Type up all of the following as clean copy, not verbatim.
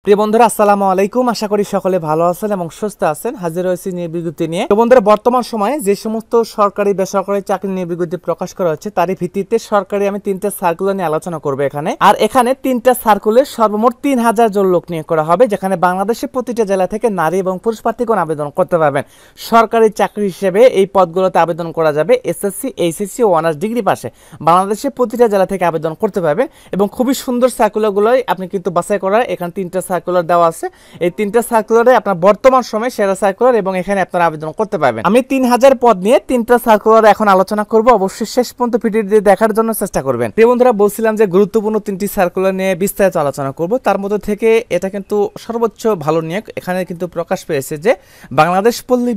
প্রিয় বন্ধুরা আসসালামু আলাইকুম, আশা করি সকলে ভালো আছেন এবং সুস্থ আছেন। হাজির হয়েছি নিয়োগ বিজ্ঞপ্তি নিয়ে। তো বন্ধুরা, বর্তমান সময়ে যে সমস্ত সরকারি বেসরকারি চাকরি নিয়োগ বিজ্ঞপ্তি প্রকাশ করা হচ্ছে তারই ভিত্তিতে সরকারি আমি 3টা সার্কুলার নিয়ে আলোচনা করবো এখানে। আর এখানে 3টা সার্কুলার সর্বমোট 3000 জন লোক নিয়োগ করা হবে, যেখানে বাংলাদেশের প্রতিটা জেলা থেকে নারী এবং পুরুষ প্রার্থীগণ আবেদন করতে পারবেন। সরকারি চাকরি হিসেবে এই পদগুলোতে আবেদন করা যাবে এসএসসি, এইচএসসি ও অনার্স ডিগ্রি পাশে বাংলাদেশের প্রতিটা জেলা থেকে আবেদন করতে পারবেন। এবং খুবই সুন্দর সার্কুলারগুলোই আপনি কিন্তু বাছাই করার এখানে 3টা সার্কুলার দেওয়া আছে। এই 3টা সার্কুলারে আপনার বর্তমান সময়ে সেরা সার্কুলার এবং এখানে আপনারা আবেদন করতে পারবেন। আমি 3000 পদ নিয়ে 3টা সার্কুলার এখন আলোচনা করব, অবশ্যই শেষ পর্যন্ত ভিডিওটি দেখার জন্য চেষ্টা করবেন। প্রিয় বন্ধুরা, বলছিলাম যে গুরুত্বপূর্ণ 3টি সার্কুলার নিয়ে বিস্তারিত আলোচনা করব। তার মধ্যে থেকে এটা কিন্তু সর্বোচ্চ ভালো নিয়োগ এখানে কিন্তু প্রকাশ পেয়েছে যে বাংলাদেশ পল্লী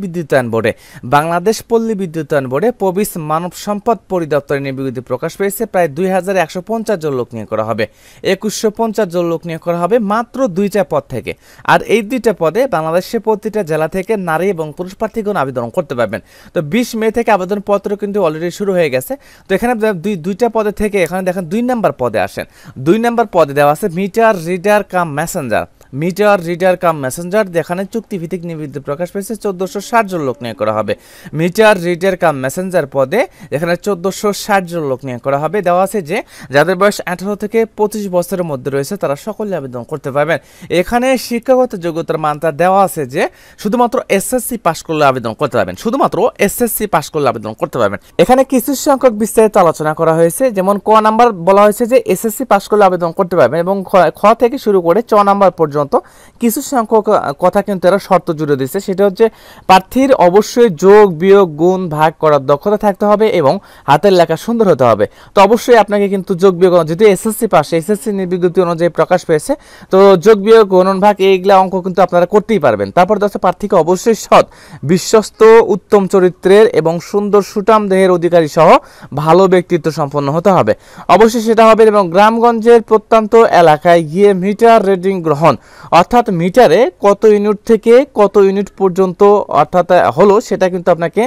বিদ্যুতায়ন বোর্ডে পবিস মানব সম্পদ পরিদপ্তরে নিয়োগ বিজ্ঞপ্তি প্রকাশ পেয়েছে। প্রায় 2150 জন লোক নিয়োগ করা হবে, 2150 জন লোক নিয়োগ করা হবে মাত্র 2টা পদ থেকে। আর এই 2টা পদে বাংলাদেশের প্রতিটা জেলা থেকে নারী এবং পুরুষ প্রার্থীগণ আবেদন করতে পারবেন। তো 20 মে থেকে আবেদনপত্র কিন্তু অলরেডি শুরু হয়ে গেছে। তো এখানে 2টা পদে থেকে এখানে দেখেন 2 নম্বর পদে আসেন। 2 নম্বর পদে দেওয়া আছে মিটার রিডার কাম মেসেঞ্জার, যেখানে চুক্তিভিত্তিক নিয়োগ প্রকাশ পেয়েছে। 1460 জন লোক নিয়োগ করা হবে মিটার রিডার কাম মেসেঞ্জার পদে, এখানে 1460 জন লোক নিয়োগ করা হবে। দেওয়া আছে যে যাদের বয়স 18 থেকে 25 বছরের মধ্যে রয়েছে তারা সকলে আবেদন করতে পারবেন। এখানে শিক্ষাগত যোগ্যতার মানটা দেওয়া আছে যে শুধুমাত্র এসএসসি পাস করলে আবেদন করতে পারবেন, এখানে কিছু সংখ্যক বিস্তারিত আলোচনা করা হয়েছে। যেমন ক নাম্বার বলা হয়েছে যে এসএসসি পাস করলে আবেদন করতে পারবেন, এবং খ থেকে শুরু করে চ নাম্বার পর্যন্ত কিছু সংখ্যক কথা কিন্তু এরা শর্ত জুড়ে দিচ্ছে। সেটা হচ্ছে প্রার্থীর অবশ্যই যোগ বিয়োগ গুণ ভাগ করার দক্ষতা থাকতে হবে এবং হাতের লেখা সুন্দর হতে হবে। তো অবশ্যই আপনাকে কিন্তু যোগ বিয়োগ, যেহেতু এসএসসি বিজ্ঞপ্তি অনুযায়ী প্রকাশ পেয়েছে, তো যোগ বিয়োগ গুণন ভাগ এইগুলা অঙ্ক কিন্তু আপনারা করতেই পারবেন। তারপর দশ প্রার্থীকে অবশ্যই সৎ, বিশ্বস্ত, উত্তম চরিত্রের এবং সুন্দর সুঠাম দেহের অধিকারী সহ ভালো ব্যক্তিত্ব সম্পন্ন হতে হবে, অবশ্যই সেটা হবে। এবং গ্রামগঞ্জের প্রত্যন্ত এলাকায় গিয়ে মিটার রিডিং গ্রহণ, অর্থাৎ মিটারে কত ইউনিট থেকে কত ইউনিট পর্যন্ত অর্থাৎ হলো সেটা কিন্তু আপনাকে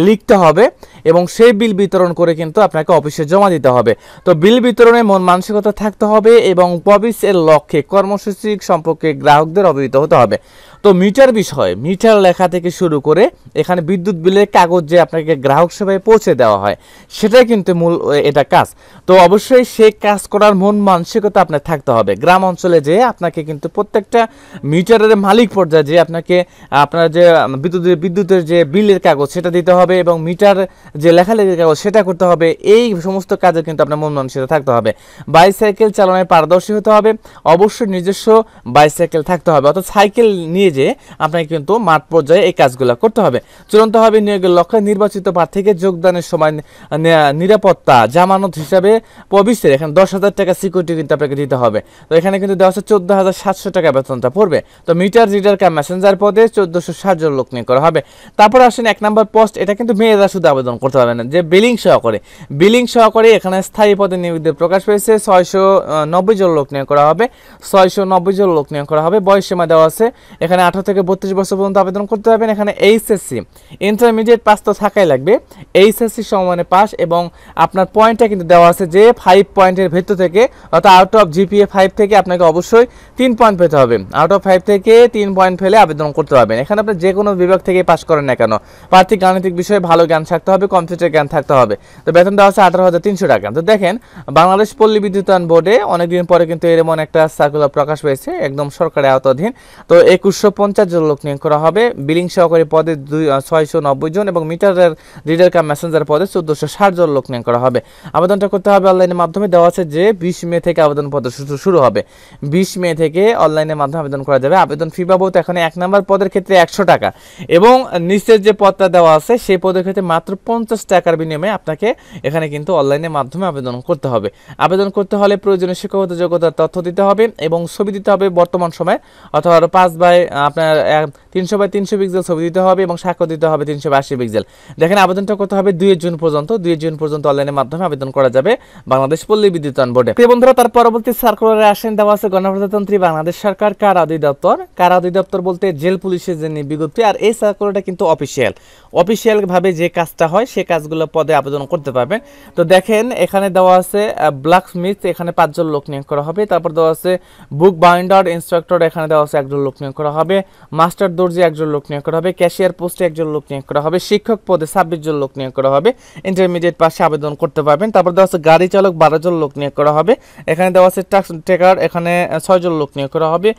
লিখতে হবে এবং সেই বিল বিতরণ করে কিন্তু আপনাকে অফিসে জমা দিতে হবে। তো বিল বিতরণে মন মানসিকতা থাকতে হবে এবং পবিস এর লক্ষ্যে কর্মসূচি সম্পর্কে গ্রাহকদের অবহিত হতে হবে। তো মিটার বিষয়, মিটার লেখা থেকে শুরু করে এখানে বিদ্যুৎ বিলের কাগজ যে আপনাকে গ্রাহক সেবায় পৌঁছে দেওয়া হয় সেটাই কিন্তু মূল এটা কাজ। তো অবশ্যই সেই কাজ করার মন মানসিকতা আপনার থাকতে হবে। গ্রাম অঞ্চলে যে আপনাকে কিন্তু প্রত্যেকটা মিটারের মালিক পর্যায়ে যে আপনাকে আপনার যে বিদ্যুতের যে বিলের কাগজ সেটা দিতে হবে এবং মিটার যে লেখালেখির কাগজ সেটা করতে হবে। এই সমস্ত কাজে কিন্তু আপনার মন মানসিকতা থাকতে হবে। বাইসাইকেল চালানোয় পারদর্শী হতে হবে, অবশ্যই নিজস্ব বাইসাইকেল থাকতে হবে, অর্থাৎ সাইকেল নিয়ে যে আপনাকে কিন্তু মাঠ পর্যায়ে এই কাজগুলো করতে হবে। চূড়ান্তভাবে নিয়োগের লক্ষ্যে নির্বাচিত প্রার্থীকে যোগদানের সময় নিরাপত্তা জামানত হিসাবে পবিসের এখানে 10,000 টাকা সিকিউরিটি কিন্তু আপনাকে দিতে হবে। তো এখানে কিন্তু দেওয়া আছে 14,700 টাকা বেতনটা পড়বে। তো মিটার রিডার কাম মেসেঞ্জার পদে 1460 জন লোক নিয়োগ করা হবে। তারপর আসেন 1 নম্বর পোস্ট, এটা কিন্তু মেয়েরা শুধু আবেদন করতে পারবে না, যে বিলিং সহকারে এখানে স্থায়ী পদে নিয়োগ প্রকাশ পেয়েছে। 690 জন লোক নিয়োগ করা হবে, বয়স সীমা দেওয়া আছে এখানে 18 থেকে 32 বছর পর্যন্ত আবেদন করতে পারবেন। এখানে এইচএসসি ইন্টারমিডিয়েট পাস তো থাকাই লাগবে, এইচএসসি সমমানে পাস, এবং আপনার পয়েন্টটা কিন্তু দেওয়া আছে যে 5 পয়েন্টের ভেতর থেকে, অর্থাৎ আউট অফ জিপিএ 5 থেকে আপনাকে অবশ্যই 3 পয়েন্ট পেতে হবে। আউট অফ 5 থেকে 3 পয়েন্ট ফেলে আবেদন করতে পারবেন। এখানে আপনি যে কোনো বিভাগ থেকে পাস করেন না কেন, প্রার্থী গাণিতিক বিষয়ে ভালো জ্ঞান থাকতে হবে, কম্পিউটার জ্ঞান থাকতে হবে। তো বেতন দেওয়া আছে 18,300 টাকা। তো দেখেন, বাংলাদেশ পল্লী বিদ্যুতায়ন বোর্ডে অনেকদিন পরে কিন্তু এমন একটা সার্কুলার প্রকাশ পেয়েছে, একদম সরকারের আওতাধীন। তো 2150 জন লোক নিয়োগ করা হবে। বিলিং সহকারী পদে 690 জন এবং মিটারের রিডার কাম মেসেঞ্জার পদে 1460 জন লোক নিয়োগ করা হবে। আবেদনটা করতে হবে অনলাইনের মাধ্যমে। দেওয়া আছে যে 20 মে থেকে আবেদনপত্র শুরু হবে, 20 মে থেকে অনলাইনের মাধ্যমে আবেদন করা যাবে। আবেদন ফি বাবদ এখানে 1 নম্বর পদের ক্ষেত্রে 100 টাকা এবং নিচের যে পদটা দেওয়া আছে সেই পদের ক্ষেত্রে মাত্র 50 টাকার বিনিময়ে আপনাকে এখানে কিন্তু অনলাইনের মাধ্যমে আবেদন করতে হবে। আবেদন করতে হলে প্রয়োজনীয় শিক্ষাগত যোগ্যতার তথ্য দিতে হবে এবং ছবি দিতে হবে বর্তমান সময়, অথবা 300 বাই 300 পিক্সেল ছবি দিতে হবে এবং স্বাক্ষর দিতে হবে 382 পিক্সেল। দেখেন আবেদনটা করতে হবে 2 জুন পর্যন্ত, 2 জুন পর্যন্ত অনলাইনের মাধ্যমে আবেদন করা যাবে বাংলাদেশ পল্লী বিদ্যুতায়ন বোর্ডে। প্রিয় বন্ধুরা, তার পরবর্তী সার্কুলারে আসেন, দেওয়া আছে গণপ্রজাতন্ত্রী বাংলাদেশ সরকার কারা অধিদপ্তর। কারা অধিদপ্তর বলতে জেল পুলিশের যে বিজ্ঞপ্তি, আর এই সার্কুলারটা কিন্তু অফিসিয়াল ভাবে যে কাজটা হয় সে কাজগুলো পদে আবেদন করতে পারবেন। তো দেখেন এখানে দেওয়া আছে ব্ল্যাক স্মিথ, এখানে 5 জন লোক নিয়োগ করা হবে। তারপর দেওয়া আছে বুক বাইন্ডার ইনস্ট্রাক্টর, এখানে দেওয়া আছে 1 জন লোক নিয়োগ করা হবে। মাস্টার দর্জি 1 জন লোক নিয়োগ করা হবে। ক্যাশিয়ার পোস্টে 1 জন লোক নিয়োগ করা হবে। শিক্ষক পদে 26 জন লোক নিয়োগ করা হবে। ইন্টারমিডিয়েট পাশে আবেদন করতে পারবেন। তারপর দেওয়া আছে গাড়ি চালক 12 জন লোক নিয়োগ করা হবে। এখানে দেওয়া আছে ট্যাক্স টেকার, এখানে 6 জন লোক নিয়োগ করা হবে।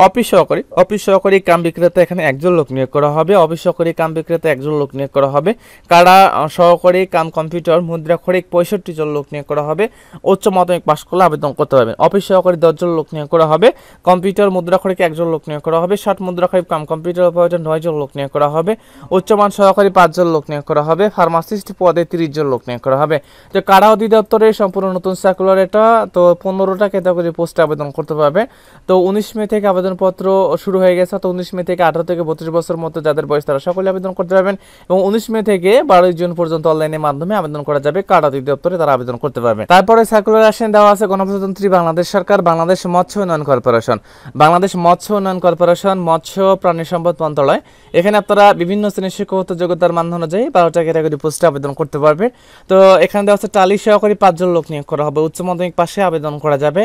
অফিস সহকারী কাম বিক্রেতা, এখানে 1 জন লোক নিয়োগ করা হবে। অফিস সহকারী কাম বিক্রেতা 1 জন লোক নিয়োগ করা হবে। কারা সহকারী কাম কম্পিউটার মুদ্রাক্ষরিক 65 জন লোক নিয়োগ করা হবে। উচ্চ মাধ্যমিক পাশ করলে আবেদন করতে পারবেন। অফিস সহকারী 10 জন লোক নিয়োগ করা হবে। কম্পিউটার মুদ্রাক্ষরিক 1 জন লোক নিয়োগ করা হবে। ষাট মুদ্রাক্ষরিক কাম কম্পিউটার অপারেটর 9 জন লোক নিয়োগ করা হবে। উচ্চমান সহকারী 5 জন লোক নিয়োগ করা হবে। ফার্মাসিস্ট পদে 30 জন লোক নিয়োগ করা হবে। তো কারা অধিদপ্তরের সম্পূর্ণ নতুন সার্কুলার এটা, তো 15টা ক্যাটাগরি পোস্টে আবেদন করতে পারবে। তো 19 মে থেকে আবেদনপত্র শুরু হয়ে গেছে। তো 19 মে থেকে 18 থেকে 32 বছর মধ্যে যাদের বয়স তারা সকলে আবেদন করতে পারবেন, এবং 19 মে থেকে 12 জুন পর্যন্ত অনলাইনের মাধ্যমে আবেদন করা যাবে। কারা অধিদপ্তরে তারা আবেদন করতে পারবে। তারপরে সার্কুলার আসেন, দেওয়া আছে গণপ্রজাতন্ত্রী বাংলাদেশ সরকার বাংলাদেশ মৎস্য উন্নয়ন কর্পোরেশন। বাংলাদেশ মৎস্য উন্নয়ন কর্পোরেশন, মৎস্য প্রাণী সম্পদ মন্ত্রণালয়, এখানে আপনারা বিভিন্ন শ্রেণীর শিক্ষাগত যোগ্যতার মান অনুযায়ী 12টা ক্যাটাগরি পোস্টে আবেদন করতে পারবে। তো এখানে দেওয়া আছে টালি সহকারী 5 জন লোক নিয়োগ করা হবে। উচ্চ মাধ্যমিক পাশে আবেদন করা যাবে।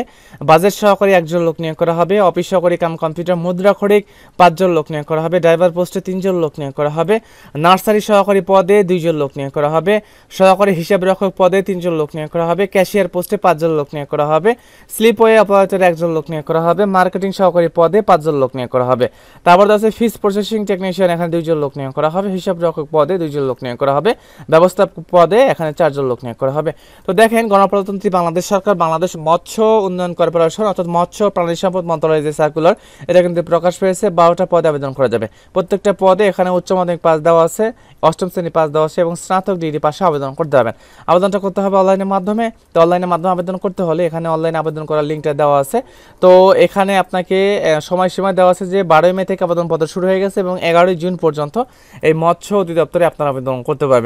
বাজেট সহকারী 1 জন লোক নিয়োগ করা হবে। অফিস সহকারী কাম কম্পিউটার মুদ্রাক্ষরিক 5 জন লোক নিয়োগ করা হবে। ড্রাইভার পোস্টে 3 জন লোক নিয়োগ করা হবে। নার্সারি সহকারী পদে 2 জন লোক নিয়োগ করা হবে। সহকারী হিসাব রক্ষক পদে 3 জন লোক নিয়োগ করা হবে। ক্যাশিয়ার পোস্টে 5 জন লোক নিয়োগ করা হবে। স্লিপওয়ে অপারেটরে 1 জন লোক নিয়োগ করা হবে। মার্কেটিং সহকারী পদে 5 জন লোক নিয়োগ করা হবে। তারপর আছে ফিস প্রসেসিং টেকনিশিয়ান, এখানে 2 জন লোক নিয়োগ করা হবে। হিসাব রক্ষক পদে 2 জন লোক নিয়োগ করা হবে। ব্যবস্থাপক পদে এখানে 4 জন লোক নিয়োগ করা হবে। তো দেখেন গণপ্রজাতন্ত্রী বাংলাদেশ সরকার বাংলাদেশ মৎস্য উন্নয়ন কর্পোরেশন অর্থাৎ মৎস্য প্রাণী সম্পদ মন্ত্রণালয়ের যে সার্কুলার, এটা কিন্তু প্রকাশ পেয়েছে। 12টা পদে আবেদন করা যাবে। প্রত্যেকটা পদে এখানে উচ্চ মাধ্যমিক পাস দেওয়া আছে, 8ম শ্রেণী পাস দেওয়া আছে, এবং স্নাতক ডিগ্রি পাশে আবেদন করতে পারবেন। আবেদনটা করতে হবে অনলাইনের মাধ্যমে। তো অনলাইনের মাধ্যমে আবেদন করতে হলে এখানে অনলাইনে আবেদন করার লিঙ্কটা দেওয়া আছে। তো এখানে আপনাকে সময়সীমা দেওয়া আছে যে 12 মে থেকে আবেদনপত্র শুরু হয়ে গেছে, এবং 11 জুন পর্যন্ত এই মৎস্য অধিদপ্তরে আপনারা আবেদন করতে পারবেন।